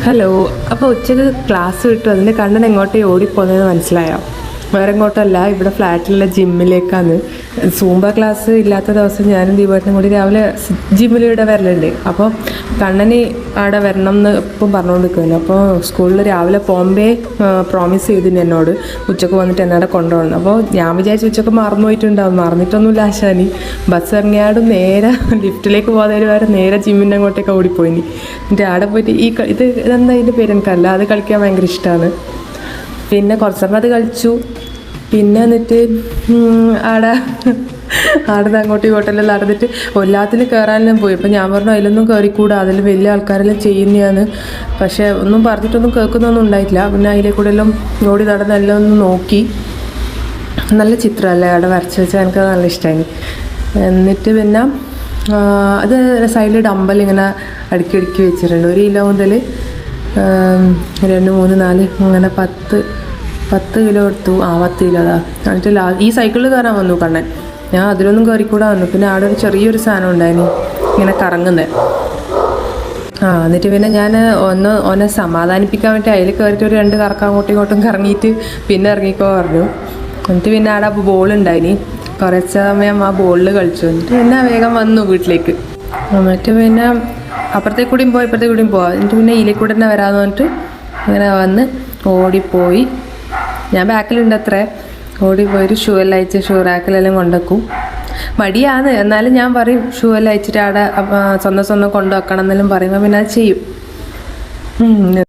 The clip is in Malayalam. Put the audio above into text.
ഹലോ. അപ്പോൾ ഉച്ചക്ക് ക്ലാസ് വിട്ടു അതിൻ്റെ കണ്ണൻ എങ്ങോട്ടേ ഓടിപ്പോകുന്നതെന്ന് മനസ്സിലായോ? വേറെ എങ്ങോട്ടല്ല, ഇവിടെ ഫ്ലാറ്റിലുള്ള ജിമ്മിലേക്കാണ്. സൂംബ ക്ലാസ് ഇല്ലാത്ത ദിവസം ഞാനും ദീപേട്ടനും കൂടി രാവിലെ ജിമ്മിലിവിടെ വരലുണ്ട്. അപ്പോൾ കണ്ണന് അവിടെ വരണം എന്ന് ഇപ്പം പറഞ്ഞുകൊണ്ട് നിൽക്കുന്നു. അപ്പോൾ സ്കൂളിൽ രാവിലെ പോകുമ്പേ പ്രോമിസ് ചെയ്തിന് എന്നോട് ഉച്ചക്ക് വന്നിട്ട് എന്നോട് കൊണ്ടുപോകണം. അപ്പോൾ ഞാൻ വിചാരിച്ചു ഉച്ചക്ക് മറന്നു പോയിട്ടുണ്ടാവും. മറന്നിട്ടൊന്നുമില്ല ആശാനി. ബസ് ഇറങ്ങിയാടും നേരെ ലിഫ്റ്റിലേക്ക് പോകാതെ വരെ നേരെ ജിമ്മിൻ്റെ അങ്ങോട്ടേക്ക് ഓടിപ്പോയിനി. എന്നിട്ട് അവിടെ പോയിട്ട് ഇതെന്താ ഇതിൻ്റെ പേര് എനിക്കല്ല, അത് കളിക്കാൻ ഭയങ്കര ഇഷ്ടമാണ്. പിന്നെ കുറച്ച് സമയം അത് കളിച്ചു. പിന്നെ എന്നിട്ട് ആടെ അങ്ങോട്ടും ഇങ്ങോട്ടെല്ലാം നടന്നിട്ട് എല്ലാത്തിലും കയറാനെല്ലാം പോയി. അപ്പം ഞാൻ പറഞ്ഞു അതിലൊന്നും കയറിക്കൂടാ, അതിൽ വലിയ ആൾക്കാരെല്ലാം ചെയ്യുന്നതാണ്. പക്ഷേ ഒന്നും പറഞ്ഞിട്ടൊന്നും കേൾക്കുന്നൊന്നും ഉണ്ടായിട്ടില്ല. പിന്നെ അതിലെ കൂടെ എല്ലാം ഓടി നടന്ന് എല്ലാം ഒന്ന് നോക്കി. നല്ല ചിത്രമല്ലേ അവിടെ വരച്ച് വെച്ചാൽ, എനിക്കത് നല്ല ഇഷ്ടമായി. എന്നിട്ട് പിന്നെ അത് സൈഡിൽ ഡമ്പൽ ഇങ്ങനെ അടുക്കി വെച്ചിട്ടുണ്ട്. 1 കിലോ മുതൽ 2, 3, 4 അങ്ങനെ 10 കിലോ എടുത്തു. 10 കിലോ അതാ. എന്നിട്ട് ഈ സൈക്കിളിൽ കയറാൻ വന്നു കണ്ണൻ. ഞാൻ അതിലൊന്നും കയറിക്കൂടാ വന്നു. പിന്നെ അവിടെ ഒരു ചെറിയൊരു സാധനം ഉണ്ടായിരുന്നു ഇങ്ങനെ കറങ്ങുന്നത്. എന്നിട്ട് പിന്നെ ഞാൻ ഓനെ സമാധാനിപ്പിക്കാൻ വേണ്ടി അതിൽ കയറിയിട്ട് ഒരു 2 കറക്കം അങ്ങോട്ടും ഇങ്ങോട്ടും കറങ്ങിയിട്ട് പിന്നെ ഇറങ്ങിക്കോ പറഞ്ഞു. എന്നിട്ട് പിന്നെ അവിടെ ബോളുണ്ടായിനി. കുറച്ച് സമയം ആ ബോളിൽ കളിച്ചു. എന്നിട്ട് പിന്നെ വേഗം വന്നു വീട്ടിലേക്ക്. എന്നിട്ട് പിന്നെ അപ്പുറത്തേക്ക് കൂടിയും പോയി ഇപ്പുറത്തേക്ക് കൂടിയും പോവാം. എന്നിട്ട് പിന്നെ ഇതിലേക്ക് കൂടെ തന്നെ വരാമെന്ന് പറഞ്ഞിട്ട് അങ്ങനെ വന്ന് ഓടിപ്പോയി. ഞാൻ ബാക്കിലുണ്ട് അത്രേ. ഓടിപ്പോയിട്ട് ഷൂ എല്ലാം അയച്ച് ഷൂ റാക്കിലെല്ലാം കൊണ്ടുവെക്കും. മടിയാണ്, എന്നാലും ഞാൻ പറയും ഷൂ എല്ലാം അയച്ചിട്ട് അവിടെ സ്വന്തം കൊണ്ടുവെക്കണം എന്നെല്ലാം പറയുമ്പോൾ പിന്നെ അത് ചെയ്യും.